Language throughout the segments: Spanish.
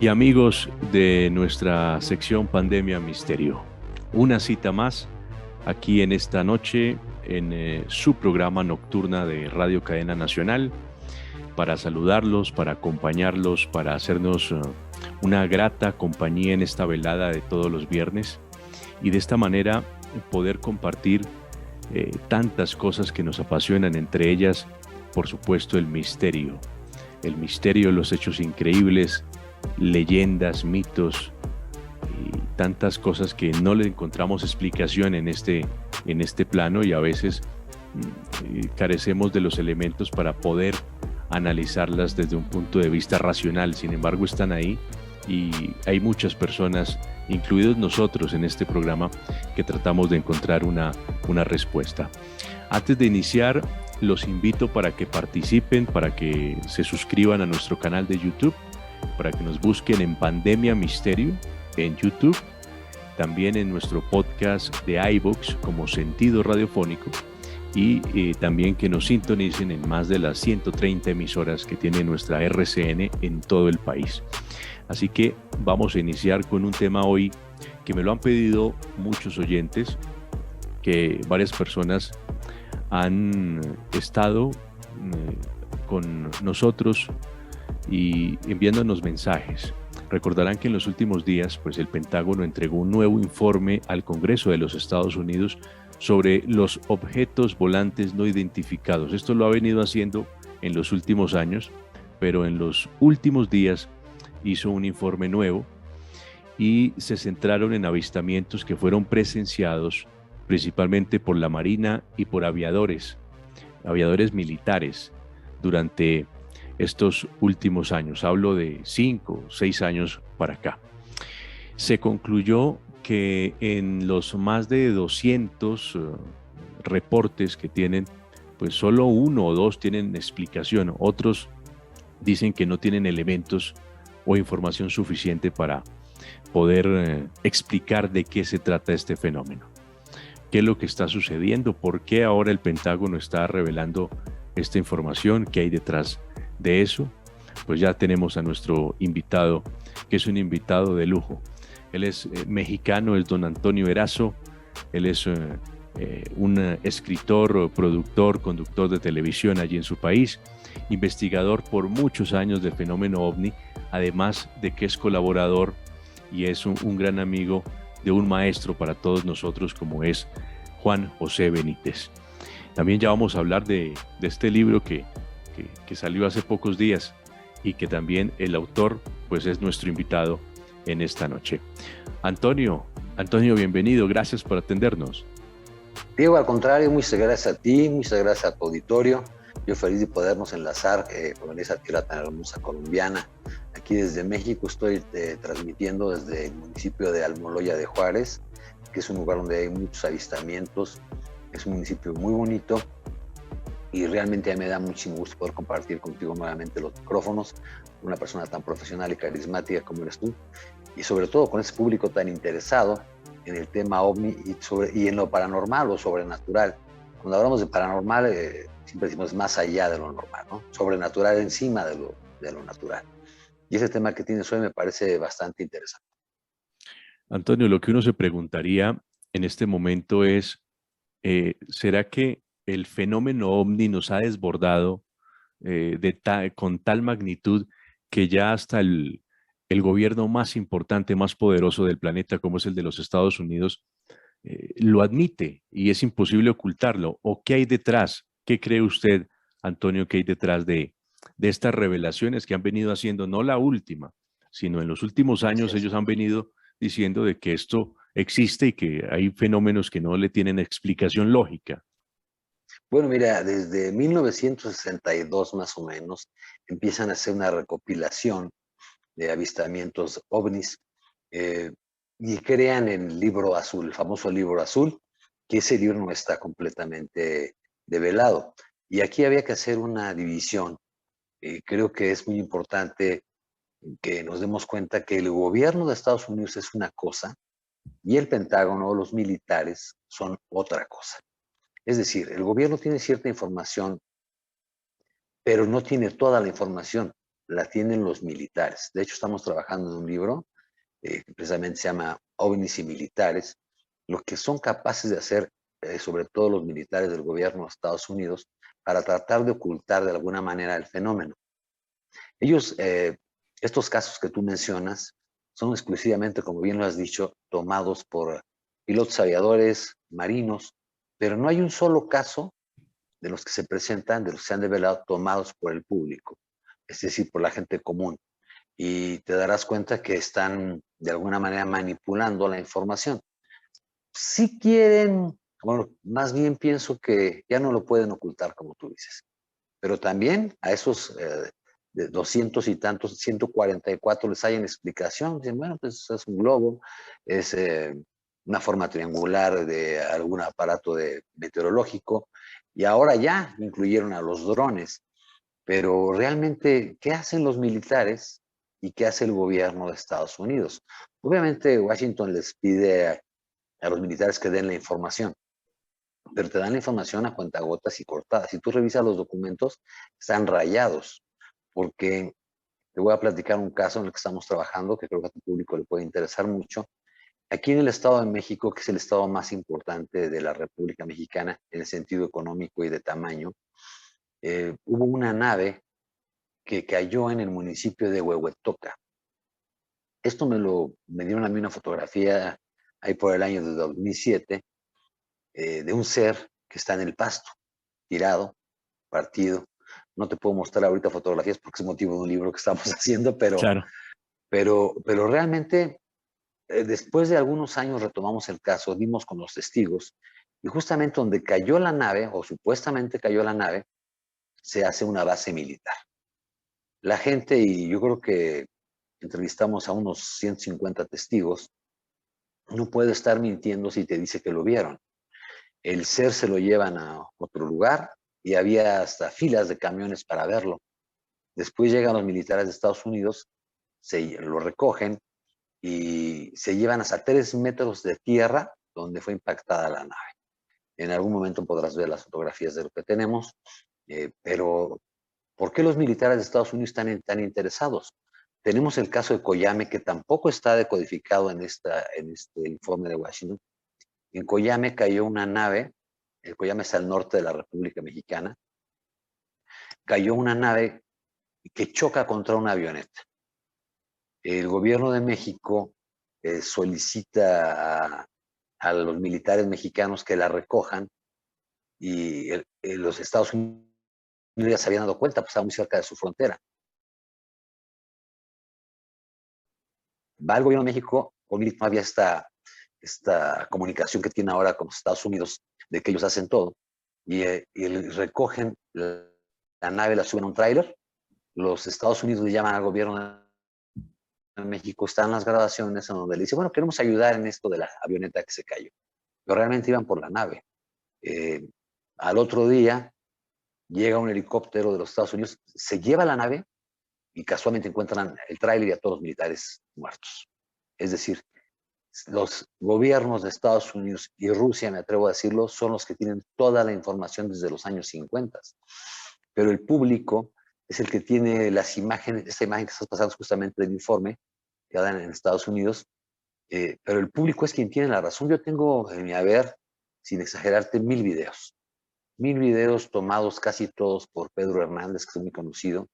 Y amigos de nuestra sección Pandemia Misterio, una cita más aquí en esta noche en su programa nocturna de Radio Cadena Nacional para saludarlos, para acompañarlos, para hacernos una grata compañía en esta velada de todos los viernes y de esta manera poder compartir tantas cosas que nos apasionan, entre ellas, por supuesto, el misterio de los hechos increíbles, leyendas, mitos y tantas cosas que no le encontramos explicación en este plano y a veces carecemos de los elementos para poder analizarlas desde un punto de vista racional. Sin embargo, están ahí y hay muchas personas, incluidos nosotros en este programa, que tratamos de encontrar una respuesta. Antes de iniciar, los invito para que participen, para que se suscriban a nuestro canal de YouTube, para que nos busquen en Pandemia Misterio en YouTube, también en nuestro podcast de iVoox como Sentido Radiofónico y también que nos sintonicen en más de las 130 emisoras que tiene nuestra RCN en todo el país. Así que vamos a iniciar con un tema hoy que me lo han pedido muchos oyentes, que varias personas han estado con nosotros y enviándonos mensajes. Recordarán que en los últimos días, pues el Pentágono entregó un nuevo informe al Congreso de los Estados Unidos sobre los objetos volantes no identificados. Esto lo ha venido haciendo en los últimos años, pero en los últimos días hizo un informe nuevo y se centraron en avistamientos que fueron presenciados principalmente por la Marina y por aviadores militares durante estos últimos años. Hablo de 5 o 6 años para acá. Se concluyó que en los más de 200 reportes que tienen, pues solo 1 o 2 tienen explicación. Otros dicen que no tienen elementos o información suficiente para poder explicar de qué se trata este fenómeno. ¿Qué es lo que está sucediendo? ¿Por qué ahora el Pentágono está revelando esta información? ¿Qué hay detrás de eso? Pues ya tenemos a nuestro invitado, que es un invitado de lujo. Él es mexicano, es don Antonio Erazo. Él es un escritor, productor, conductor de televisión allí en su país, investigador por muchos años del fenómeno OVNI, además de que es colaborador y es un gran amigo de un maestro para todos nosotros como es Juan José Benítez. También ya vamos a hablar de este libro que salió hace pocos días y que también el autor pues es nuestro invitado en esta noche. Antonio, bienvenido, gracias por atendernos. Diego, al contrario, muchas gracias a ti, muchas gracias a tu auditorio. Yo feliz de podernos enlazar con esa tierra tan hermosa colombiana. Aquí desde México estoy transmitiendo desde el municipio de Almoloya de Juárez, que es un lugar donde hay muchos avistamientos. Es un municipio muy bonito y realmente a mí me da muchísimo gusto poder compartir contigo nuevamente los micrófonos, una persona tan profesional y carismática como eres tú, y sobre todo con ese público tan interesado en el tema OVNI y en lo paranormal o sobrenatural. Cuando hablamos de paranormal, siempre decimos más allá de lo normal, ¿no? Sobrenatural encima de lo natural. Y ese tema que tienes hoy me parece bastante interesante. Antonio, lo que uno se preguntaría en este momento es, ¿será que el fenómeno OVNI nos ha desbordado con tal magnitud que ya hasta el gobierno más importante, más poderoso del planeta, como es el de los Estados Unidos, lo admite y es imposible ocultarlo? ¿O qué hay detrás? ¿Qué cree usted, Antonio, que hay detrás de estas revelaciones que han venido haciendo, no la última, sino en los últimos años ellos han venido diciendo de que esto existe y que hay fenómenos que no le tienen explicación lógica? Bueno, mira, desde 1962 más o menos empiezan a hacer una recopilación de avistamientos ovnis y crean el libro azul, el famoso libro azul, que ese libro no está completamente develado. Y aquí había que hacer una división. Creo que es muy importante que nos demos cuenta que el gobierno de Estados Unidos es una cosa y el Pentágono, los militares, son otra cosa. Es decir, el gobierno tiene cierta información, pero no tiene toda la información. la tienen los militares. De hecho, estamos trabajando en un libro que precisamente se llama OVNIs y Militares, lo que son capaces de hacer, sobre todo los militares del gobierno de Estados Unidos, para tratar de ocultar de alguna manera el fenómeno. Ellos, estos casos que tú mencionas, son exclusivamente, como bien lo has dicho, tomados por pilotos aviadores, marinos, pero no hay un solo caso de los que se presentan, de los que se han develado, tomados por el público, es decir, por la gente común. Y te darás cuenta que están de alguna manera manipulando la información. Si quieren, bueno, más bien pienso que ya no lo pueden ocultar, como tú dices, pero también a esos de 200 y tantos, 144 les hay en explicación. Dicen, bueno, pues es un globo, es una forma triangular de algún aparato meteorológico, y ahora ya incluyeron a los drones. Pero realmente, ¿qué hacen los militares y qué hace el gobierno de Estados Unidos? Obviamente Washington les pide a los militares que den la información, pero te dan la información a cuentagotas y cortadas. Si tú revisas los documentos, están rayados, porque te voy a platicar un caso en el que estamos trabajando, que creo que a tu público le puede interesar mucho. Aquí en el Estado de México, que es el estado más importante de la República Mexicana en el sentido económico y de tamaño, hubo una nave que cayó en el municipio de Huehuetoca. Esto me dieron a mí una fotografía ahí por el año de 2007 de un ser que está en el pasto, tirado, partido. No te puedo mostrar ahorita fotografías porque es motivo de un libro que estamos haciendo, Claro. pero realmente después de algunos años retomamos el caso, dimos con los testigos y justamente donde cayó la nave, o supuestamente cayó la nave, se hace una base militar. La gente, y yo creo que entrevistamos a unos 150 testigos, no puede estar mintiendo si te dice que lo vieron. El ser se lo llevan a otro lugar y había hasta filas de camiones para verlo. Después llegan los militares de Estados Unidos, lo recogen y se llevan hasta 3 metros de tierra donde fue impactada la nave. En algún momento podrás ver las fotografías de lo que tenemos, pero ¿por qué los militares de Estados Unidos están tan interesados? Tenemos el caso de Coyame, que tampoco está decodificado en este informe de Washington. En Coyame cayó una nave, el Coyame está al norte de la República Mexicana, cayó una nave que choca contra una avioneta. El gobierno de México solicita a los militares mexicanos que la recojan y los Estados Unidos ya se habían dado cuenta, pues estaba muy cerca de su frontera. Va el gobierno de México, no había esta comunicación que tiene ahora con los Estados Unidos, de que ellos hacen todo, y recogen la nave, la suben a un tráiler. Los Estados Unidos le llaman al gobierno de México, están las grabaciones en donde le dice, bueno, queremos ayudar en esto de la avioneta que se cayó. Pero realmente iban por la nave. Al otro día llega un helicóptero de los Estados Unidos, se lleva la nave y casualmente encuentran el tráiler y a todos los militares muertos. Es decir, los gobiernos de Estados Unidos y Rusia, me atrevo a decirlo, son los que tienen toda la información desde los años 50. Pero el público es el que tiene las imágenes, esta imagen que estás pasando justamente del informe que dan en Estados Unidos, pero el público es quien tiene la razón. Yo tengo en mi haber, sin exagerarte, 1000 videos. 1000 videos tomados casi todos por Pedro Hernández, que es muy conocido.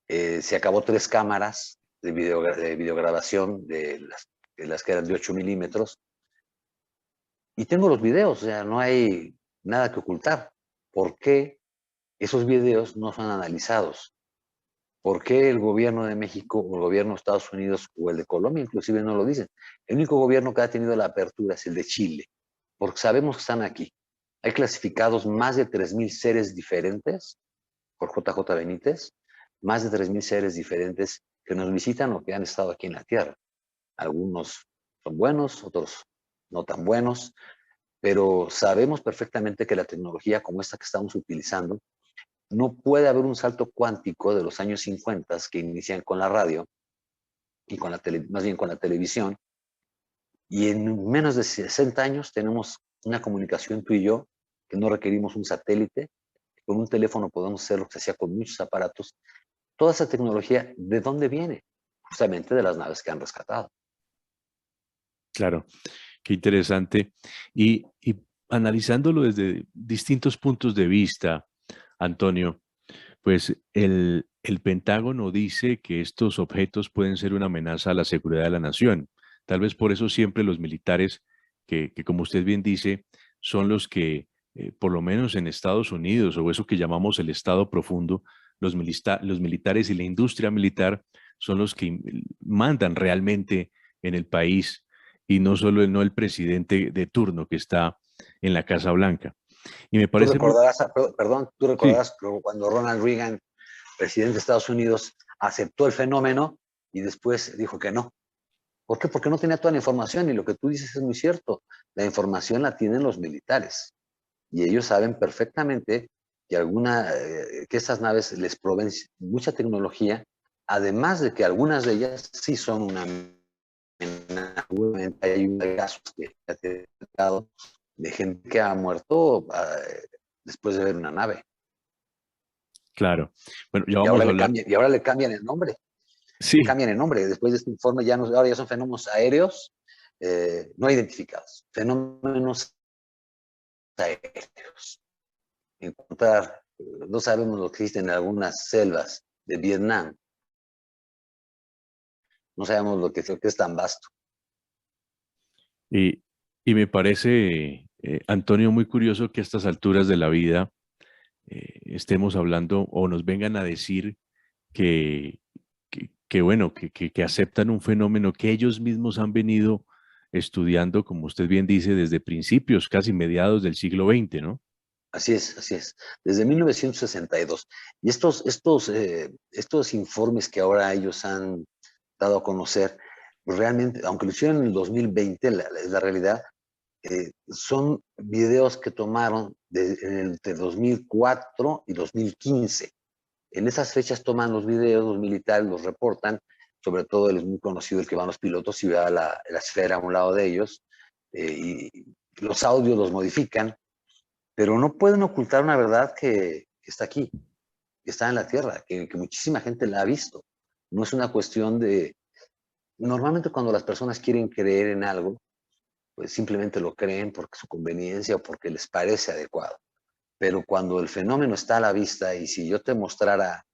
Se acabó 3 cámaras de videograbación de las que eran de 8 milímetros. Y tengo los videos, o sea, no hay nada que ocultar. ¿Por qué esos videos no son analizados? ¿Por qué el gobierno de México o el gobierno de Estados Unidos o el de Colombia inclusive no lo dicen? El único gobierno que ha tenido la apertura es el de Chile, porque sabemos que están aquí. Hay clasificados más de 3000 seres diferentes por JJ Benítez, más de 3000 seres diferentes que nos visitan o que han estado aquí en la Tierra. Algunos son buenos, otros no tan buenos, pero sabemos perfectamente que la tecnología como esta que estamos utilizando, no puede haber un salto cuántico de los años 50 que inician con la radio y con más bien con la televisión, y en menos de 60 años tenemos una comunicación tú y yo que no requerimos un satélite. Con un teléfono podemos hacer lo que se hacía con muchos aparatos, Toda esa tecnología, ¿de dónde viene? Justamente de las naves que han rescatado. Claro, qué interesante. Y analizándolo desde distintos puntos de vista, Antonio, pues el Pentágono dice que estos objetos pueden ser una amenaza a la seguridad de la nación. Tal vez por eso siempre los militares, que como usted bien dice, son los que, por lo menos en Estados Unidos, o eso que llamamos el Estado profundo, los militares y la industria militar son los que mandan realmente en el país y no solo no el presidente de turno que está en la Casa Blanca. Y me Tú parece muy... recordarás, perdón, tú Sí, recordarás cuando Ronald Reagan, presidente de Estados Unidos, aceptó el fenómeno y después dijo que no. ¿Por qué? Porque no tenía toda la información y lo que tú dices es muy cierto. La información la tienen los militares y ellos saben perfectamente que estas naves les proveen mucha tecnología, además de que algunas de ellas sí son una amenaza. Hay casos que ha detectado de gente que ha muerto después de ver una nave. claro. Bueno, ya Y vamos ahora a le hablar. cambian, y ahora le cambian el nombre. Le Sí, cambian el nombre. Después de este informe ya no, ahora ya son fenómenos aéreos no identificados. Fenómenos aéreos. Encontrar, no sabemos lo que existe en algunas selvas de Vietnam. No sabemos lo que es tan vasto. y, y me parece, Antonio, muy curioso que a estas alturas de la vida estemos hablando o nos vengan a decir que, bueno, que aceptan un fenómeno que ellos mismos han venido estudiando, como usted bien dice, desde principios, casi mediados del siglo XX, ¿no? Así es, así es. Desde 1962. Y estos informes que ahora ellos han dado a conocer, pues realmente, aunque lo hicieron en el 2020, la realidad, son videos que tomaron entre 2004 y 2015. En esas fechas toman los videos, los militares los reportan, sobre todo el muy conocido, el que van los pilotos y ve a la esfera a un lado de ellos, y los audios los modifican, pero no pueden ocultar una verdad que está aquí, que está en la Tierra, que muchísima gente la ha visto. No es una cuestión de... Normalmente cuando las personas quieren creer en algo, pues simplemente lo creen porque su conveniencia o porque les parece adecuado. Pero cuando el fenómeno está a la vista y si yo te mostrara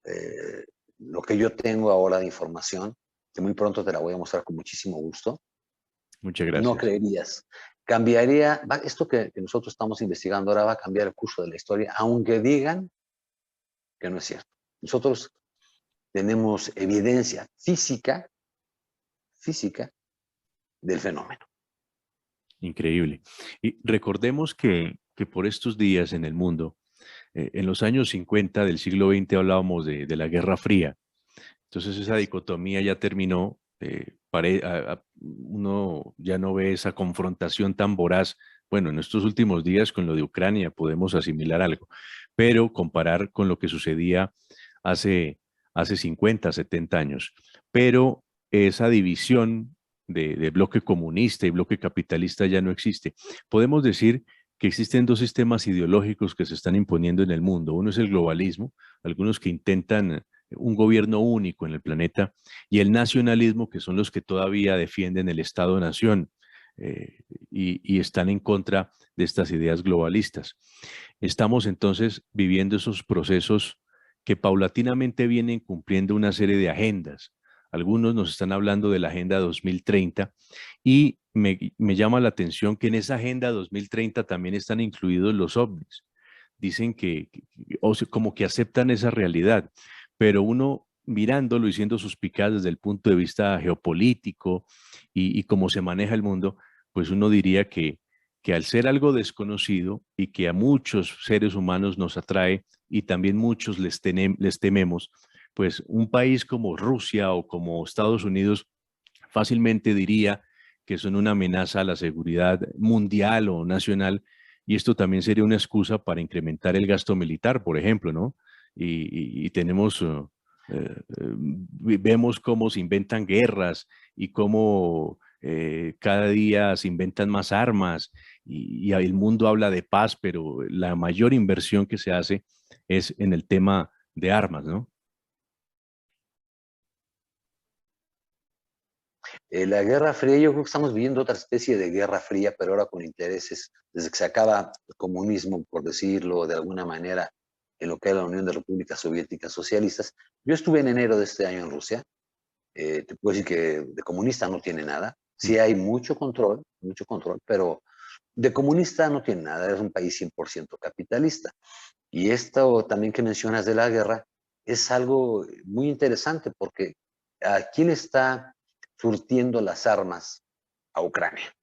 eh, lo que yo tengo ahora de información, que muy pronto te la voy a mostrar con muchísimo gusto, Muchas no gracias. creerías. Cambiaría, esto que nosotros estamos investigando ahora va a cambiar el curso de la historia, aunque digan que no es cierto. Nosotros tenemos evidencia física del fenómeno. Increíble. Y recordemos que por estos días en el mundo, en los años 50 del siglo XX hablábamos de la Guerra Fría. Entonces esa dicotomía ya terminó, uno ya no ve esa confrontación tan voraz. Bueno, en estos últimos días con lo de Ucrania podemos asimilar algo, pero comparar con lo que sucedía hace, hace 50, 70 años. Pero esa división de bloque comunista y bloque capitalista ya no existe. Podemos decir que existen dos sistemas ideológicos que se están imponiendo en el mundo. Uno es el globalismo, algunos que intentan un gobierno único en el planeta, y el nacionalismo, que son los que todavía defienden el Estado-nación y están en contra de estas ideas globalistas. Estamos entonces viviendo esos procesos que paulatinamente vienen cumpliendo una serie de agendas. Algunos nos están hablando de la Agenda 2030 y me llama la atención que en esa Agenda 2030 también están incluidos los ovnis. Dicen como que aceptan esa realidad, pero uno mirándolo y siendo suspicaz desde el punto de vista geopolítico y cómo se maneja el mundo, pues uno diría que al ser algo desconocido y que a muchos seres humanos nos atrae y también muchos les tememos, pues un país como Rusia o como Estados Unidos fácilmente diría que son una amenaza a la seguridad mundial o nacional, y esto también sería una excusa para incrementar el gasto militar, por ejemplo, ¿no? Y tenemos, vemos cómo se inventan guerras y cómo cada día se inventan más armas y el mundo habla de paz, pero la mayor inversión que se hace es en el tema de armas, ¿no? La Guerra Fría, yo creo que estamos viviendo otra especie de Guerra Fría, pero ahora con intereses, desde que se acaba el comunismo, por decirlo de alguna manera, en lo que era la Unión de Repúblicas Soviéticas Socialistas. Yo estuve en enero de este año en Rusia. Te puedo decir que de comunista no tiene nada. Mm. Sí hay mucho control, pero de comunista no tiene nada. Es un país 100% capitalista. Y esto también que mencionas de la guerra es algo muy interesante porque ¿a quién está surtiendo las armas a Ucrania?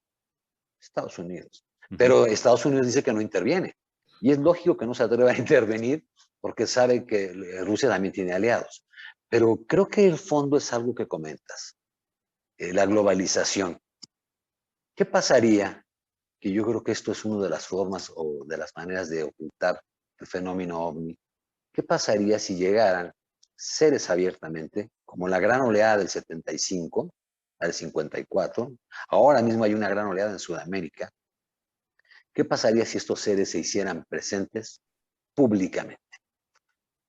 Estados Unidos. Ujú. Pero Estados Unidos dice que no interviene. Y es lógico que no se atreva a intervenir porque sabe que Rusia también tiene aliados. Pero creo que el fondo es algo que comentas, la globalización. ¿Qué pasaría? Que yo creo que esto es una de las formas o de las maneras de ocultar el fenómeno ovni. ¿Qué pasaría si llegaran seres abiertamente, como la gran oleada del 75 al 54? Ahora mismo hay una gran oleada en Sudamérica. ¿Qué pasaría si estos seres se hicieran presentes públicamente?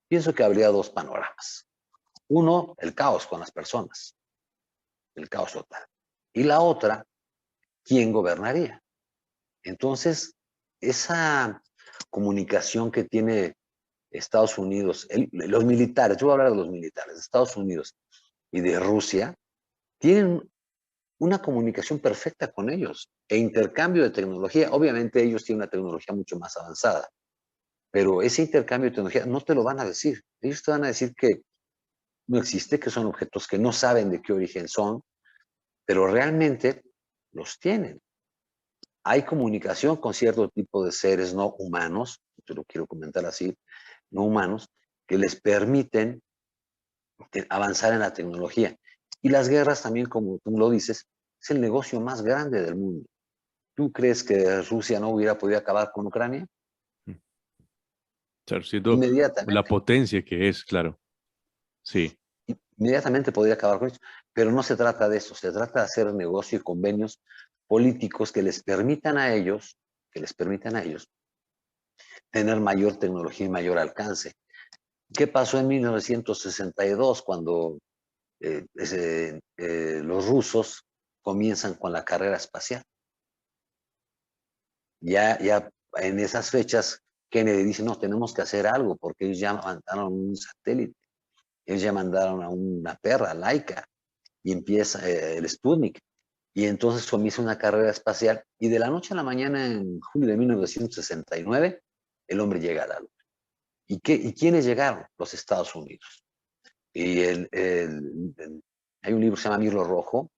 Pienso que habría dos panoramas. Uno, el caos con las personas, el caos total. Y la otra, ¿quién gobernaría? Entonces, esa comunicación que tiene Estados Unidos, los militares, yo voy a hablar de los militares de Estados Unidos y de Rusia, tienen una comunicación perfecta con ellos e intercambio de tecnología. Obviamente ellos tienen una tecnología mucho más avanzada, pero ese intercambio de tecnología no te lo van a decir. Ellos te van a decir que no existe, que son objetos que no saben de qué origen son, pero realmente los tienen. Hay comunicación con cierto tipo de seres no humanos, te lo quiero comentar así, no humanos, que les permiten avanzar en la tecnología. Y las guerras también, como tú lo dices, es el negocio más grande del mundo. ¿Tú crees que Rusia no hubiera podido acabar con Ucrania? Mm. Claro, siendo la Inmediatamente. potencia que es, claro. Sí. Inmediatamente podría acabar con eso. Pero no se trata de eso, se trata de hacer negocio y convenios políticos que les permitan a ellos tener mayor tecnología y mayor alcance. ¿Qué pasó en 1962 cuando los rusos comienzan con la carrera espacial? Ya en esas fechas Kennedy dice, no, tenemos que hacer algo porque ellos ya mandaron un satélite, ellos ya mandaron a una perra, Laika, y empieza el Sputnik. Y entonces comienza una carrera espacial y de la noche a la mañana, en julio de 1969, el hombre llega a la Luna. ¿Y quiénes llegaron? Los Estados Unidos. Y hay un libro que se llama Mirlo Rojo,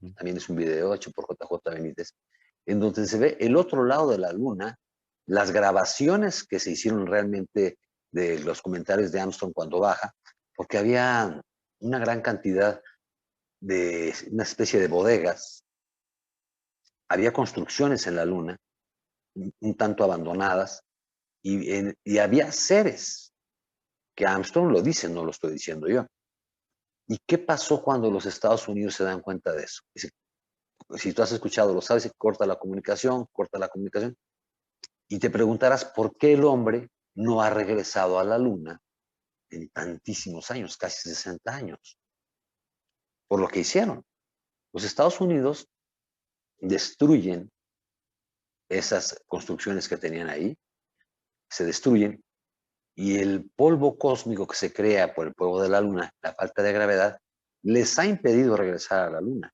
Ujú. también es un video hecho por JJ Benítez, en donde se ve el otro lado de la Luna, las grabaciones que se hicieron realmente de los comentarios de Armstrong cuando baja, porque había una gran cantidad de una especie de bodegas, había construcciones en la Luna, un tanto abandonadas, y había seres, que Armstrong lo dice, no lo estoy diciendo yo. ¿Y qué pasó cuando los Estados Unidos se dan cuenta de eso? Dice, si tú has escuchado, lo sabes, corta la comunicación, y te preguntarás por qué el hombre no ha regresado a la Luna en tantísimos años, casi 60 años, por lo que hicieron. Los Estados Unidos destruyen esas construcciones que tenían ahí, se destruyen, y el polvo cósmico que se crea por el polvo de la Luna, la falta de gravedad, les ha impedido regresar a la Luna,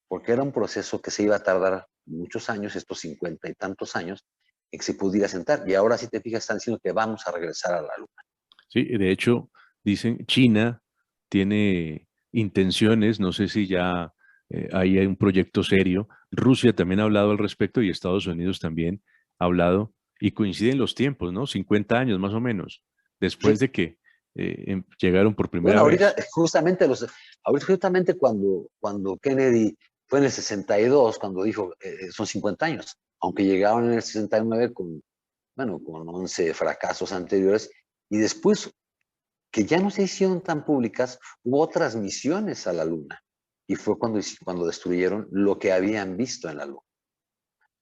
porque era un proceso que se iba a tardar muchos años, estos 50 y tantos años, en que se pudiera sentar. Y ahora, si te fijas, están diciendo que vamos a regresar a la Luna. Sí, de hecho, dicen, China tiene intenciones, no sé si ya ahí hay un proyecto serio. Rusia también ha hablado al respecto y Estados Unidos también ha hablado y coinciden los tiempos, ¿no? 50 años más o menos, después Sí. de que llegaron por Bueno, primera vez. ahorita justamente cuando Kennedy fue en el 62, cuando dijo, son 50 años, aunque llegaron en el 69 bueno, con 11 fracasos anteriores, y después que ya no se hicieron tan públicas, hubo otras misiones a la Luna. Y fue cuando destruyeron lo que habían visto en la Luna.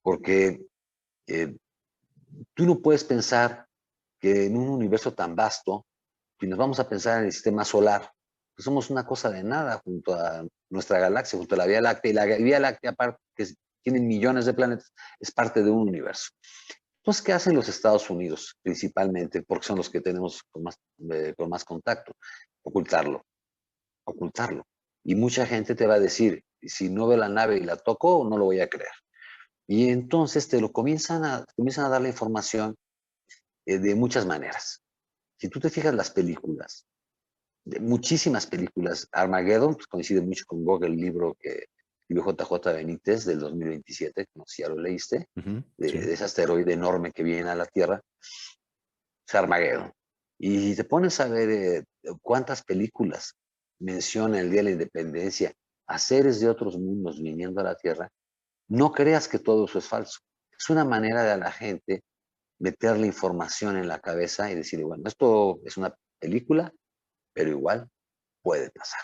Porque eh, tú no puedes pensar que en un universo tan vasto, si nos vamos a pensar en el sistema solar, somos una cosa de nada junto a nuestra galaxia, junto a la Vía Láctea, y la Vía Láctea, aparte, que tiene millones de planetas, es parte de un universo. Entonces, ¿qué hacen los Estados Unidos principalmente? Porque son los que tenemos con más contacto. Ocultarlo, ocultarlo. Y mucha gente te va a decir, si no veo la nave y la toco, no lo voy a creer. Y entonces te lo comienzan a dar la información de muchas maneras. Si tú te fijas las películas, de muchísimas películas, Armageddon pues, coincide mucho con Gogol, el libro que escribió JJ Benítez del 2027, no sé si ya lo leíste, Sí. de ese asteroide enorme que viene a la Tierra, es Armageddon. Y te pones a ver cuántas películas menciona el Día de la Independencia a seres de otros mundos viniendo a la Tierra, no creas que todo eso es falso. Es una manera de a la gente meterle información en la cabeza y decir, bueno, esto es una película, pero igual puede pasar.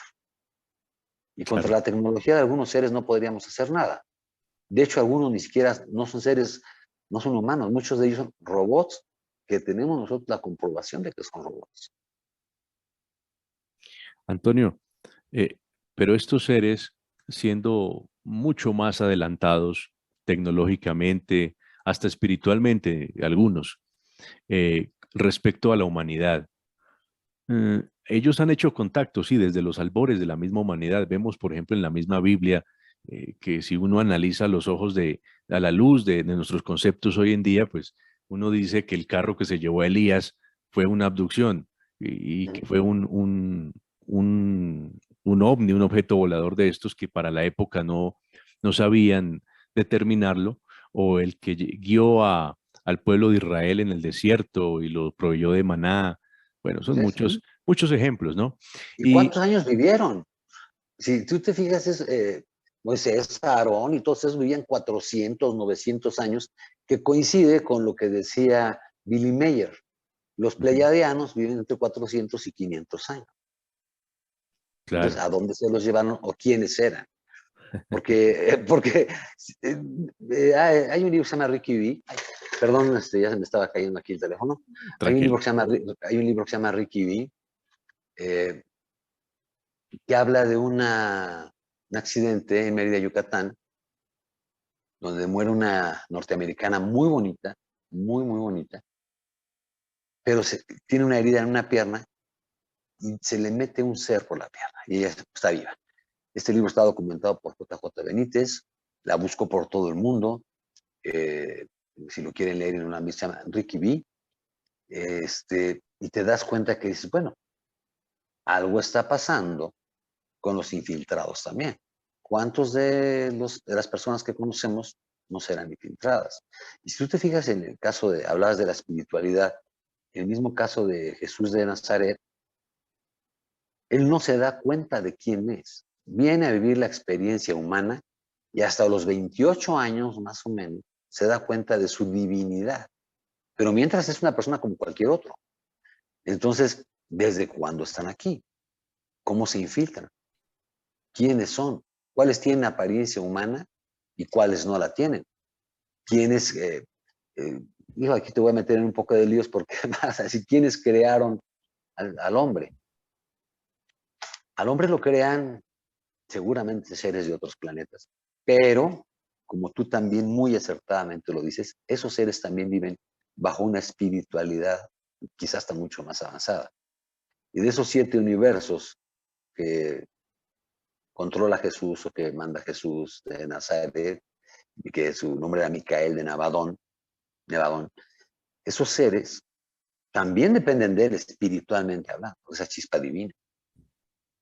Y contra Claro. la tecnología de algunos seres no podríamos hacer nada. De hecho, algunos ni siquiera no son seres, no son humanos, muchos de ellos son robots que tenemos nosotros la comprobación de que son robots. Antonio, eh, pero estos seres, siendo mucho más adelantados tecnológicamente, hasta espiritualmente, algunos, respecto a la humanidad, ellos han hecho contacto, sí, desde los albores de la misma humanidad. Vemos, por ejemplo, en la misma Biblia, que si uno analiza los ojos a la luz de nuestros conceptos hoy en día, pues uno dice que el carro que se llevó a Elías fue una abducción y que fue un ovni, un objeto volador de estos que para la época no sabían determinarlo, o el que guió al pueblo de Israel en el desierto y lo proveyó de maná. Bueno, son Sí, sí. muchos ejemplos, ¿no? ¿Y Y cuántos años vivieron? Si tú te fijas, Moisés, Aarón y todos esos vivían 400, 900 años, que coincide con lo que decía Billy Mayer. Los ujú, pleiadianos viven entre 400 y 500 años. Entonces, claro, ¿a dónde se los llevaron o quiénes eran? Porque hay un libro que se llama Ricky V. Ay, perdón, ya se me estaba cayendo aquí el teléfono. tranquilo. Hay un libro que se llama Ricky V, eh, que habla de un accidente en Mérida, Yucatán, donde muere una norteamericana muy bonita, muy, muy bonita, pero tiene una herida en una pierna y se le mete un ser por la pierna y ella está viva. Este libro está documentado por JJ Benítez, la busco por todo el mundo. Si lo quieren leer en una lista, se llama Ricky B. Y te das cuenta que dices, bueno, algo está pasando con los infiltrados también. ¿Cuántos de las personas que conocemos no serán infiltradas? Y si tú te fijas en el caso hablabas de la espiritualidad, en el mismo caso de Jesús de Nazaret, él no se da cuenta de quién es. Viene a vivir la experiencia humana y hasta los 28 años más o menos se da cuenta de su divinidad. Pero mientras es una persona como cualquier otro. Entonces, ¿desde cuándo están aquí? ¿Cómo se infiltran? ¿Quiénes son? ¿Cuáles tienen apariencia humana y cuáles no la tienen? ¿Quiénes, hijo, aquí te voy a meter en un poco de líos porque más así, ¿quiénes crearon al hombre? Al hombre lo crean seguramente seres de otros planetas, pero como tú también muy acertadamente lo dices, esos seres también viven bajo una espiritualidad quizás hasta mucho más avanzada. Y de esos 7 universos que controla Jesús o que manda Jesús de Nazaret, y que su nombre era Micael de Nevadón, esos seres también dependen de él espiritualmente hablando, esa chispa divina.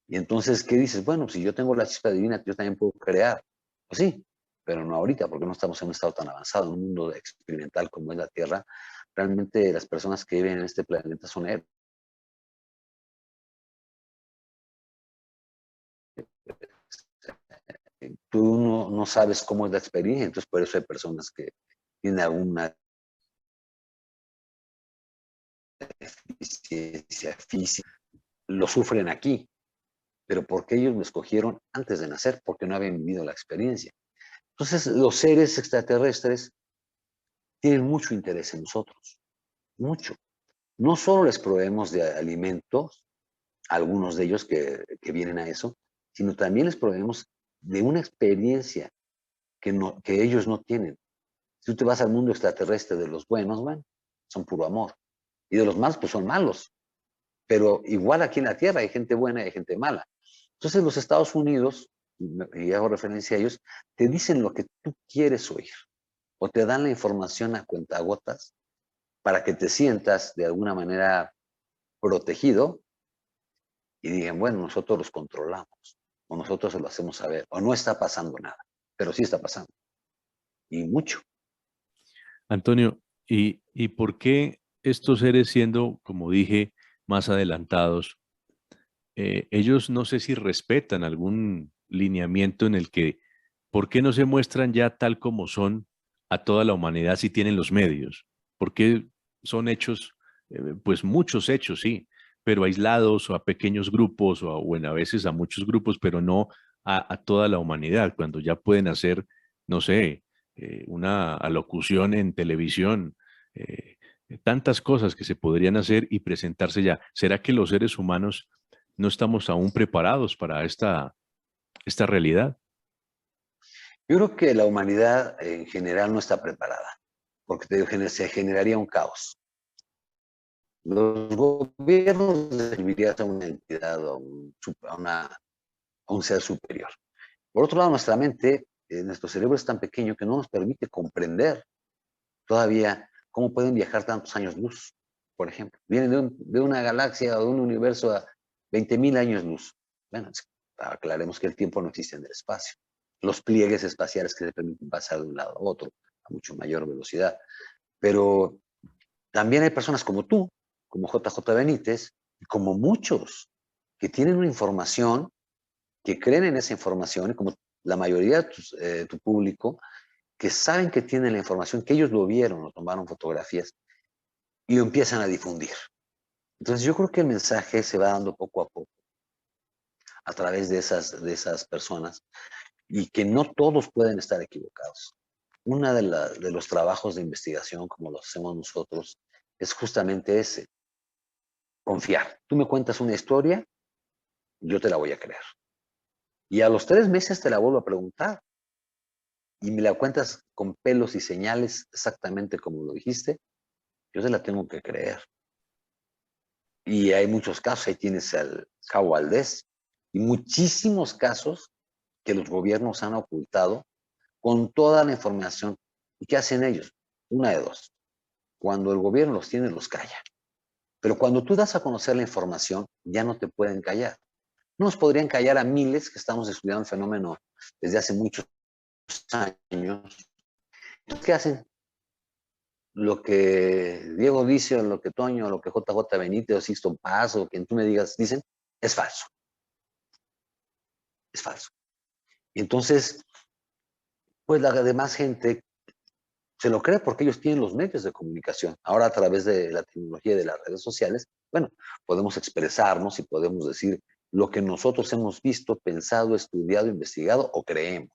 Y entonces, ¿qué dices? Bueno, si yo tengo la chispa divina, yo también puedo crear. Pues sí, pero no ahorita, porque no estamos en un estado tan avanzado, en un mundo experimental como es la Tierra. Realmente las personas que viven en este planeta son héroes. Tú no sabes cómo es la experiencia, entonces por eso hay personas que tienen alguna deficiencia física, lo sufren aquí, pero porque ellos lo escogieron antes de nacer, porque no habían vivido la experiencia. Entonces, los seres extraterrestres tienen mucho interés en nosotros, mucho. No solo les proveemos de alimentos, algunos de ellos que vienen a eso, sino también les proveemos de una experiencia que ellos no tienen. Si tú te vas al mundo extraterrestre de los buenos, bueno, son puro amor. Y de los malos, pues son malos. Pero igual aquí en la Tierra hay gente buena y hay gente mala. Entonces los Estados Unidos, y hago referencia a ellos, te dicen lo que tú quieres oír. O te dan la información a cuentagotas para que te sientas de alguna manera protegido y digan, bueno, nosotros los controlamos, o nosotros se lo hacemos saber, o no está pasando nada, pero sí está pasando, y mucho. Antonio, ¿y por qué estos seres siendo, como dije, más adelantados, ellos no sé si respetan algún lineamiento en el que, ¿por qué no se muestran ya tal como son a toda la humanidad si tienen los medios? ¿Por qué son hechos, pues muchos hechos, sí, pero aislados o a pequeños grupos o bueno, a veces a muchos grupos, pero no a toda la humanidad, cuando ya pueden hacer, no sé, una alocución en televisión, tantas cosas que se podrían hacer y presentarse ya? ¿Será que los seres humanos no estamos aún preparados para esta realidad? Yo creo que la humanidad en general no está preparada, porque se generaría un caos. Los gobiernos servirían a una entidad, a un ser superior. Por otro lado, nuestra mente, nuestro cerebro es tan pequeño que no nos permite comprender todavía cómo pueden viajar tantos años luz, por ejemplo. Vienen de una galaxia o de un universo a 20.000 años luz. Bueno, aclaremos que el tiempo no existe en el espacio. Los pliegues espaciales que se permiten pasar de un lado a otro a mucho mayor velocidad. Pero también hay personas como tú, como JJ Benítez, y como muchos que tienen una información, que creen en esa información, y como la mayoría de tu público, que saben que tienen la información, que ellos lo vieron, lo tomaron fotografías y lo empiezan a difundir. Entonces yo creo que el mensaje se va dando poco a poco a través de esas personas y que no todos pueden estar equivocados. Uno de los trabajos de investigación, como lo hacemos nosotros, es justamente ese, confiar. Tú me cuentas una historia, yo te la voy a creer. Y a los 3 meses te la vuelvo a preguntar y me la cuentas con pelos y señales exactamente como lo dijiste, yo te la tengo que creer. Y hay muchos casos, ahí tienes al Cabo Valdés, y muchísimos casos que los gobiernos han ocultado con toda la información. ¿Y qué hacen ellos? Una de dos. Cuando el gobierno los tiene, los calla. Pero cuando tú das a conocer la información, ya no te pueden callar. No nos podrían callar a miles que estamos estudiando el fenómeno desde hace muchos años. ¿Qué hacen? Lo que Diego dice, o lo que Toño, o lo que JJ Benítez, o Sixto Paz, o quien tú me digas, dicen, es falso. Es falso. Entonces, pues la demás gente se lo cree porque ellos tienen los medios de comunicación. Ahora a través de la tecnología y de las redes sociales, bueno, podemos expresarnos y podemos decir lo que nosotros hemos visto, pensado, estudiado, investigado o creemos.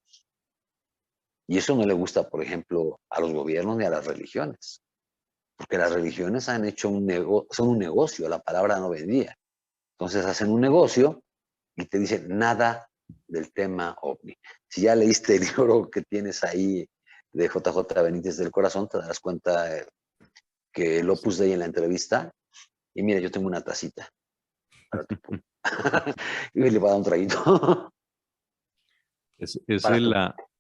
Y eso no le gusta, por ejemplo, a los gobiernos ni a las religiones, porque las religiones han hecho son un negocio, la palabra no vendía. Entonces hacen un negocio y te dicen nada del tema OVNI. Si ya leíste el libro que tienes ahí de JJ Benítez del Corazón, te darás cuenta que el Opus Dei en la entrevista, y mira, yo tengo una tacita para tu y le va a dar un traguito. Es para tu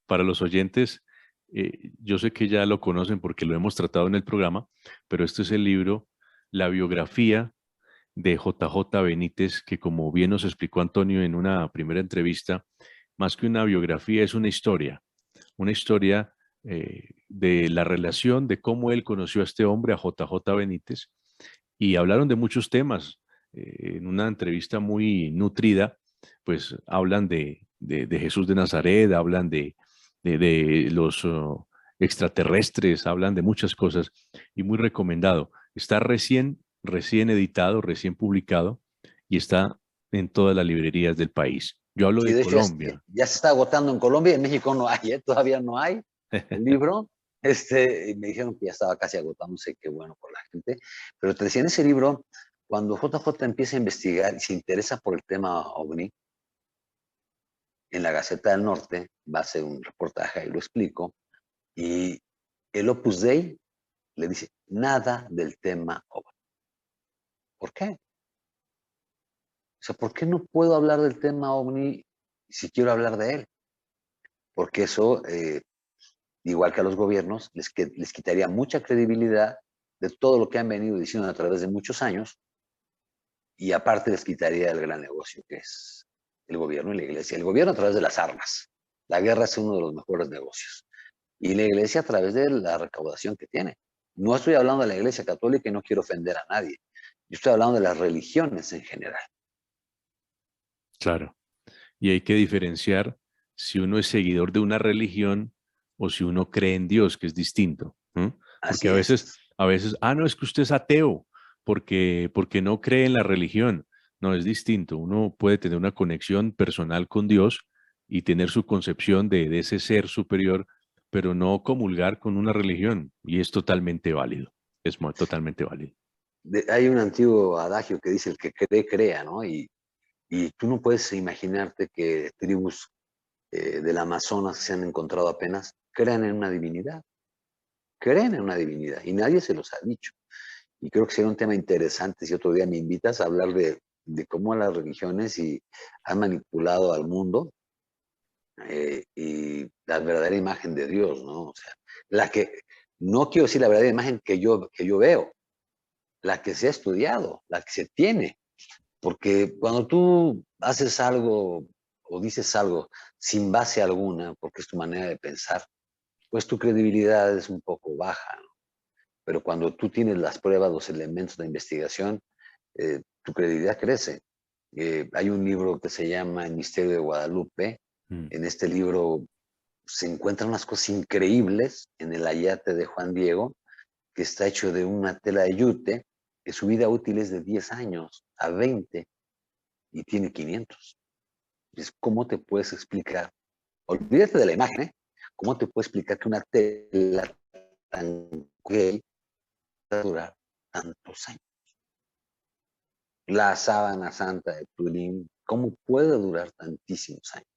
para los oyentes, yo sé que ya lo conocen porque lo hemos tratado en el programa, pero este es el libro, la biografía de JJ Benítez, que como bien nos explicó Antonio en una primera entrevista, más que una biografía es una historia de la relación, de cómo él conoció a este hombre, a JJ Benítez, y hablaron de muchos temas. En una entrevista muy nutrida, pues hablan de Jesús de Nazaret, hablan de los extraterrestres, hablan de muchas cosas y muy recomendado. Está recién editado, recién publicado y está en todas las librerías del país. Yo hablo Sí, de de hecho Colombia. ya se está agotando en Colombia, en México no hay, todavía no hay el libro. Me dijeron que ya estaba casi agotándose, qué bueno por la gente. Pero te decía, en ese libro, cuando JJ empieza a investigar y se interesa por el tema OVNI, en la Gaceta del Norte va a hacer un reportaje, ahí lo explico, y el Opus Dei le dice nada del tema OVNI. ¿Por qué? O sea, ¿por qué no puedo hablar del tema OVNI si quiero hablar de él? Porque eso, igual que a los gobiernos, les quitaría mucha credibilidad de todo lo que han venido diciendo a través de muchos años, y aparte les quitaría el gran negocio que es el gobierno y la iglesia. El gobierno a través de las armas. La guerra es uno de los mejores negocios. Y la iglesia a través de la recaudación que tiene. No estoy hablando de la iglesia católica y no quiero ofender a nadie. Yo estoy hablando de las religiones en general. Claro. Y hay que diferenciar si uno es seguidor de una religión o si uno cree en Dios, que es distinto. ¿No? Porque Así es. a veces, no, es que usted es ateo porque no cree en la religión. No, es distinto. Uno puede tener una conexión personal con Dios y tener su concepción de ese ser superior, pero no comulgar con una religión. Y es totalmente válido. Totalmente válido. Hay un antiguo adagio que dice el que cree, crea, ¿no? Y tú no puedes imaginarte que tribus del Amazonas que se han encontrado apenas crean en una divinidad. Creen en una divinidad y nadie se los ha dicho. Y creo que sería un tema interesante si otro día me invitas a hablar de cómo las religiones han manipulado al mundo, y la verdadera imagen de Dios, ¿no? O sea, la que, no quiero decir la verdadera imagen que yo veo, la que se ha estudiado, la que se tiene. Porque cuando tú haces algo o dices algo sin base alguna, porque es tu manera de pensar, pues tu credibilidad es un poco baja, ¿no? Pero cuando tú tienes las pruebas, los elementos de investigación, tu credibilidad crece. Hay un libro que se llama El misterio de Guadalupe. Mm. En este libro se encuentran unas cosas increíbles en el ayate de Juan Diego, que está hecho de una tela de yute, que su vida útil es de 10 años a 20 y tiene 500. Entonces, ¿cómo te puedes explicar? Olvídate de la imagen, ¿eh? ¿Cómo te puedes explicar que una tela tan gay va a durar tantos años? La sábana santa de Turín, ¿cómo puede durar tantísimos años?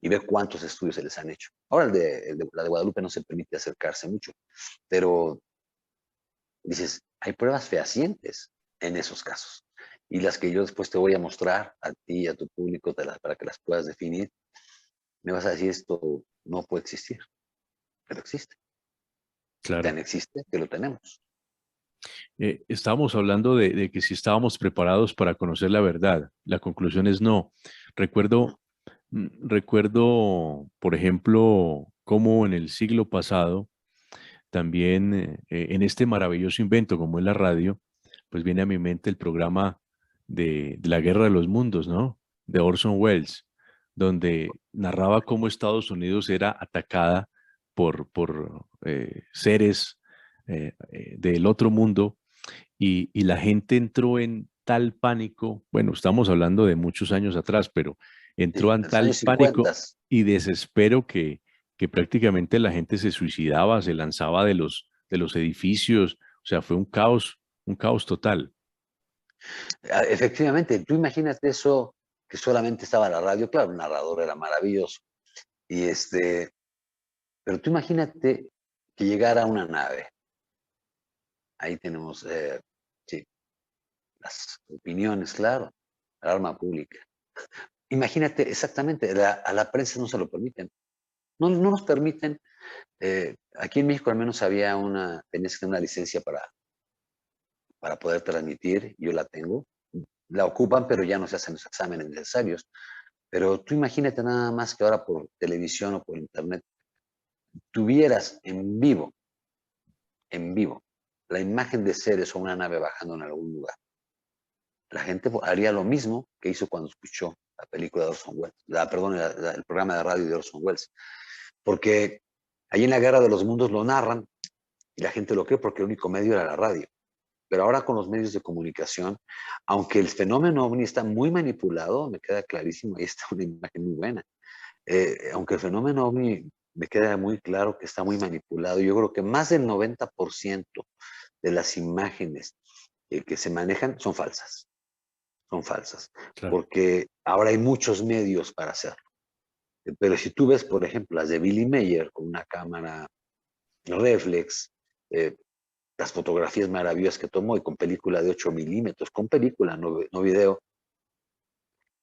Y ver cuántos estudios se les han hecho. Ahora la de Guadalupe no se permite acercarse mucho, pero dices, hay pruebas fehacientes en esos casos. Y las que yo después te voy a mostrar a ti y a tu público para que las puedas definir, me vas a decir, esto no puede existir, pero existe. Claro. Tan existe que lo tenemos. Estábamos hablando de que si estábamos preparados para conocer la verdad. La conclusión es no. No. Recuerdo, recuerdo, por ejemplo, cómo en el siglo pasado, también en este maravilloso invento como es la radio, pues viene a mi mente el programa de la Guerra de los Mundos, ¿no? De Orson Welles, donde narraba cómo Estados Unidos era atacada por seres del otro mundo y la gente entró en tal pánico, bueno, estamos hablando de muchos años atrás, pero Sí, entró en en los tal años 50. pánico y desespero que prácticamente la gente se suicidaba, se lanzaba de los edificios, o sea, fue un caos total. Efectivamente, tú imagínate eso, que solamente estaba la radio, claro, el narrador era maravilloso. Y pero tú imagínate que llegara una nave. Ahí tenemos, sí, las opiniones, claro, alarma pública. Imagínate exactamente, a la prensa no se lo permiten. No, no nos permiten. Aquí en México al menos tenías que tener una licencia para poder transmitir, yo la tengo. La ocupan, pero ya no se hacen los exámenes necesarios. Pero tú imagínate nada más que ahora por televisión o por internet tuvieras en vivo, la imagen de seres o una nave bajando en algún lugar. La gente haría lo mismo que hizo cuando escuchó la película de Orson Welles, perdón, el programa de radio de Orson Welles. Porque ahí en la Guerra de los Mundos lo narran y la gente lo cree porque el único medio era la radio. Pero ahora con los medios de comunicación, aunque el fenómeno ovni está muy manipulado, me queda clarísimo, ahí está una imagen muy buena. Aunque el fenómeno ovni me queda muy claro que está muy manipulado, yo creo que más del 90% de las imágenes que se manejan son falsas, son falsas, Claro. porque ahora hay muchos medios para hacerlo. Pero si tú ves, por ejemplo, las de Billy Mayer con una cámara reflex, eh, las fotografías maravillosas que tomó y con película de 8 milímetros, con película, no video,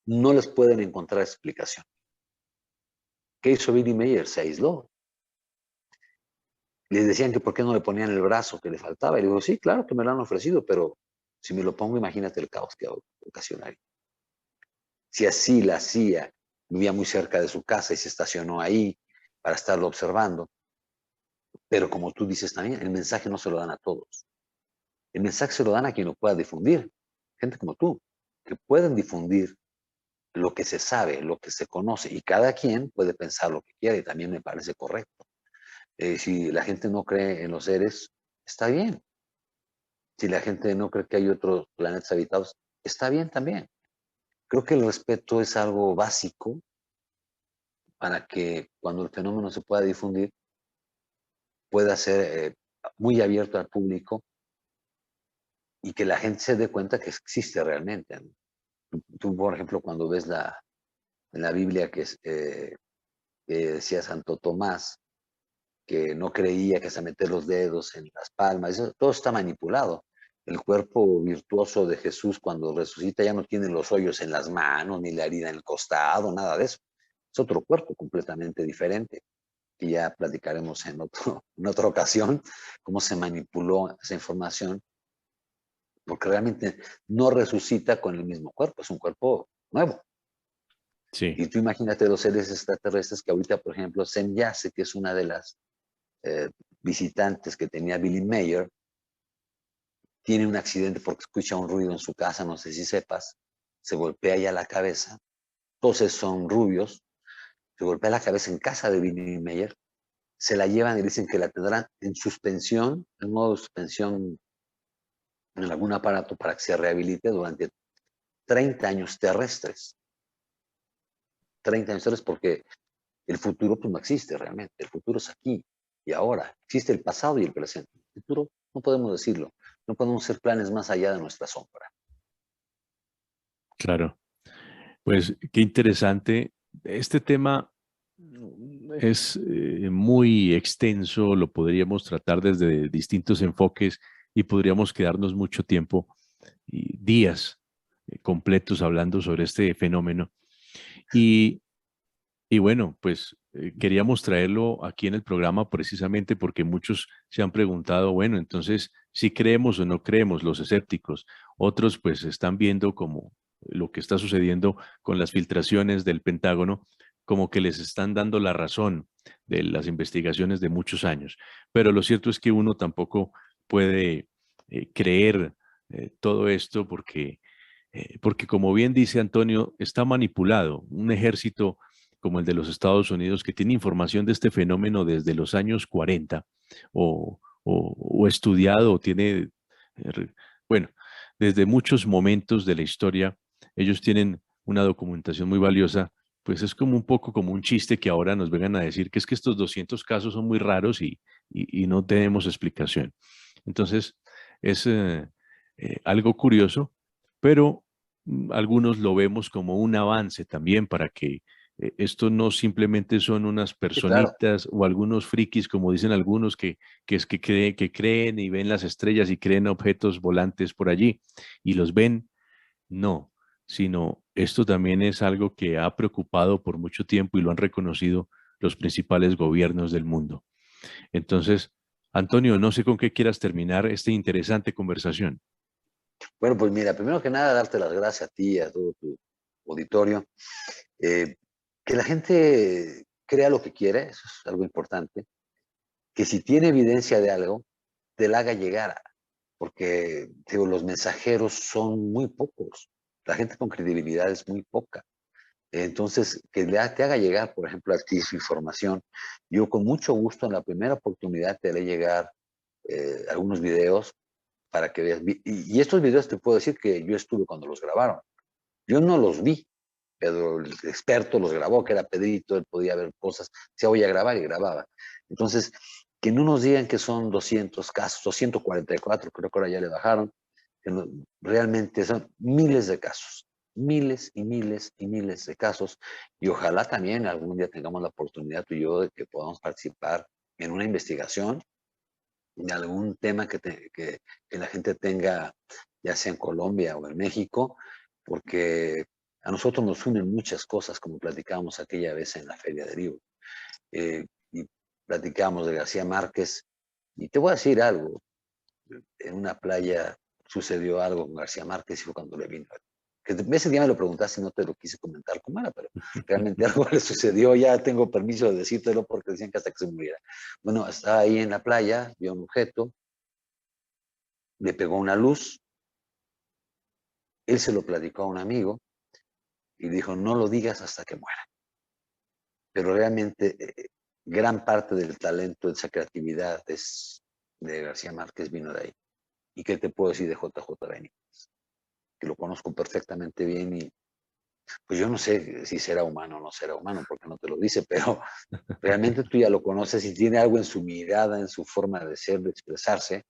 no les pueden encontrar explicación. ¿Qué hizo Billy Mayer? Se aisló. Les decían que por qué no le ponían el brazo que le faltaba. Y le digo, sí, claro que me lo han ofrecido, pero si me lo pongo, imagínate el caos que ocasionaría. Si así la hacía, vivía muy cerca de su casa y se estacionó ahí para estarlo observando. Pero como tú dices también, el mensaje no se lo dan a todos. El mensaje se lo dan a quien lo pueda difundir. Gente como tú, que pueden difundir lo que se sabe, lo que se conoce, y cada quien puede pensar lo que quiera y también me parece correcto. Si la gente no cree en los seres, está bien. Si la gente no cree que hay otros planetas habitados, está bien también. Creo que el respeto es algo básico para que cuando el fenómeno se pueda difundir, pueda ser muy abierto al público y que la gente se dé cuenta que existe realmente, ¿no? Tú, por ejemplo, cuando ves en la Biblia que decía Santo Tomás, que no creía que se meter los dedos en las palmas, eso, todo está manipulado. El cuerpo virtuoso de Jesús cuando resucita ya no tiene los hoyos en las manos, ni la herida en el costado, nada de eso. Es otro cuerpo completamente diferente, que ya platicaremos en otra ocasión, cómo se manipuló esa información, porque realmente no resucita con el mismo cuerpo, es un cuerpo nuevo. Sí, Y tú imagínate los seres extraterrestres que ahorita, por ejemplo, Sem Yase, que es una de las eh, visitantes que tenía Billy Mayer, tiene un accidente porque escucha un ruido en su casa, no sé si sepas, se golpea ya la cabeza, entonces son rubios, se golpea la cabeza en casa de Billy Mayer, se la llevan y dicen que la tendrán en suspensión, en modo de suspensión en algún aparato para que se rehabilite durante 30 años terrestres. 30 años terrestres porque el futuro pues no existe realmente, el futuro es aquí y ahora, existe el pasado y el presente. El futuro no podemos decirlo, no podemos hacer planes más allá de nuestra sombra. claro. Pues qué interesante. Este tema es muy extenso, lo podríamos tratar desde distintos enfoques y podríamos quedarnos mucho tiempo y días completos hablando sobre este fenómeno. Y, y bueno, pues queríamos traerlo aquí en el programa precisamente porque muchos se han preguntado, bueno, entonces, si creemos o no creemos, los escépticos, otros pues están viendo como lo que está sucediendo con las filtraciones del Pentágono, como que les están dando la razón de las investigaciones de muchos años. Pero lo cierto es que uno tampoco puede creer todo esto porque como bien dice Antonio, está manipulado. Un ejército como el de los Estados Unidos, que tiene información de este fenómeno desde los años 40 o estudiado o tiene, eh, bueno, desde muchos momentos de la historia, ellos tienen una documentación muy valiosa, pues es como un poco como un chiste que ahora nos vengan a decir que es que estos 200 casos son muy raros y no tenemos explicación. Entonces, es algo curioso, pero algunos lo vemos como un avance también para que esto no simplemente son unas Sí, claro. personitas o algunos frikis, como dicen algunos, que creen y ven las estrellas y creen objetos volantes por allí y los ven. No, sino esto también es algo que ha preocupado por mucho tiempo y lo han reconocido los principales gobiernos del mundo. Entonces, Antonio, no sé con qué quieras terminar esta interesante conversación. Bueno, pues mira, primero que nada, darte las gracias a ti y a todo tu auditorio. Eh, que la gente crea lo que quiere, eso es algo importante. Que si tiene evidencia de algo, te la haga llegar, porque digo, los mensajeros son muy pocos. La gente con credibilidad es muy poca. Entonces, te haga llegar, por ejemplo, a ti su información. Yo con mucho gusto en la primera oportunidad te haré llegar algunos videos para que veas. Y estos videos te puedo decir que yo estuve cuando los grabaron. Yo no los vi, pero el experto los grabó, que era Pedrito, él podía ver cosas, se voy a grabar y grababa. Entonces, que no nos digan que son 200 casos, o 144, creo que ahora ya le bajaron, realmente son miles de casos, miles y miles y miles de casos, y ojalá también algún día tengamos la oportunidad tú y yo de que podamos participar en una investigación de algún tema que la gente tenga, ya sea en Colombia o en México, porque a nosotros nos unen muchas cosas, como platicábamos aquella vez en la Feria del Libro. Y platicábamos de García Márquez, y te voy a decir algo, en una playa sucedió algo con García Márquez y fue cuando le vino. Que ese día me lo preguntaste y no te lo quise comentar cómo era, pero realmente algo le sucedió. Ya tengo permiso de decírtelo porque decían que hasta que se muriera. Bueno, estaba ahí en la playa, vio un objeto, le pegó una luz, él se lo platicó a un amigo y dijo, no lo digas hasta que muera. Pero realmente gran parte del talento, de esa creatividad de García Márquez vino de ahí. ¿Y qué te puedo decir de JJ Benítez? Que lo conozco perfectamente bien y pues yo no sé si será humano o no será humano, porque no te lo dice, pero realmente tú ya lo conoces y tiene algo en su mirada, en su forma de ser, de expresarse,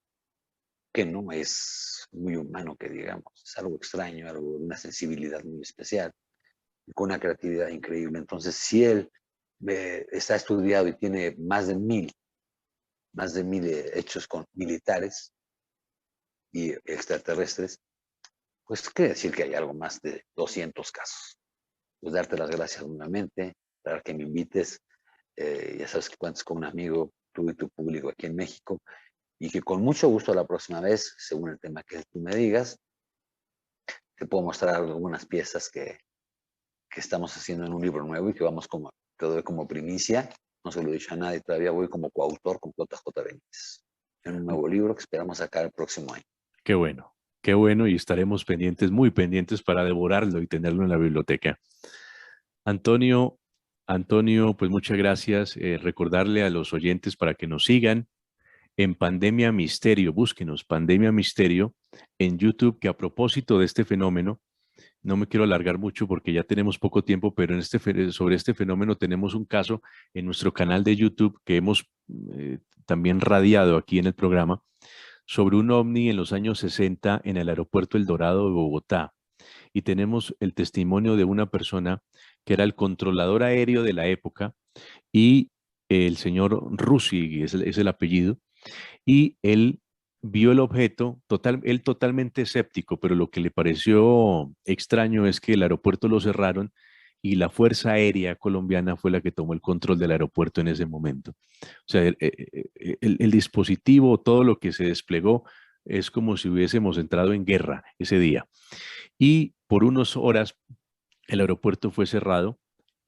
que no es muy humano, que digamos, es algo extraño, algo, una sensibilidad muy especial, con una creatividad increíble. Entonces, si él está estudiado y tiene más de mil hechos con militares y extraterrestres, pues quiere decir que hay algo más de 200 casos. Pues darte las gracias nuevamente, para que me invites. Ya sabes que cuentas con un amigo, tú y tu público aquí en México, y que con mucho gusto la próxima vez, según el tema que tú me digas, te puedo mostrar algunas piezas que estamos haciendo en un libro nuevo y que vamos como, te doy como primicia. No se lo he dicho a nadie, todavía voy como coautor con JJ Benítez en un nuevo libro que esperamos sacar el próximo año. Qué bueno, y estaremos pendientes, muy pendientes para devorarlo y tenerlo en la biblioteca. Antonio, Antonio, pues muchas gracias. Recordarle a los oyentes para que nos sigan en Pandemia Misterio, búsquenos Pandemia Misterio en YouTube, que a propósito de este fenómeno, no me quiero alargar mucho porque ya tenemos poco tiempo, pero sobre este fenómeno tenemos un caso en nuestro canal de YouTube que hemos también radiado aquí en el programa sobre un ovni en los años 60 en el aeropuerto El Dorado de Bogotá. Y tenemos el testimonio de una persona que era el controlador aéreo de la época y el señor Rusi, es el apellido, y él vio el objeto, él totalmente escéptico, pero lo que le pareció extraño es que el aeropuerto lo cerraron y la Fuerza Aérea Colombiana fue la que tomó el control del aeropuerto en ese momento. O sea, el dispositivo, todo lo que se desplegó, es como si hubiésemos entrado en guerra ese día. Y por unas horas el aeropuerto fue cerrado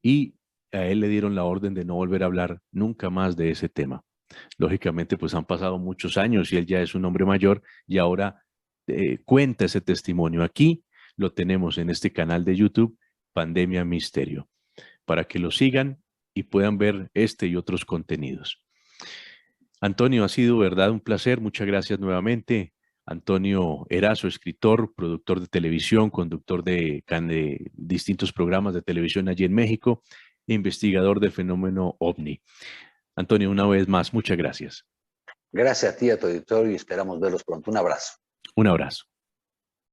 y a él le dieron la orden de no volver a hablar nunca más de ese tema. Lógicamente, pues han pasado muchos años y él ya es un hombre mayor y ahora cuenta ese testimonio. Aquí lo tenemos en este canal de YouTube, Pandemia Misterio, para que lo sigan y puedan ver este y otros contenidos. Antonio, ha sido verdad un placer. Muchas gracias nuevamente. Antonio Erazo, escritor, productor de televisión, conductor de distintos programas de televisión allí en México, e investigador del fenómeno OVNI. Antonio, una vez más, muchas gracias. Gracias a ti, a tu auditorio, y esperamos verlos pronto. Un abrazo. Un abrazo.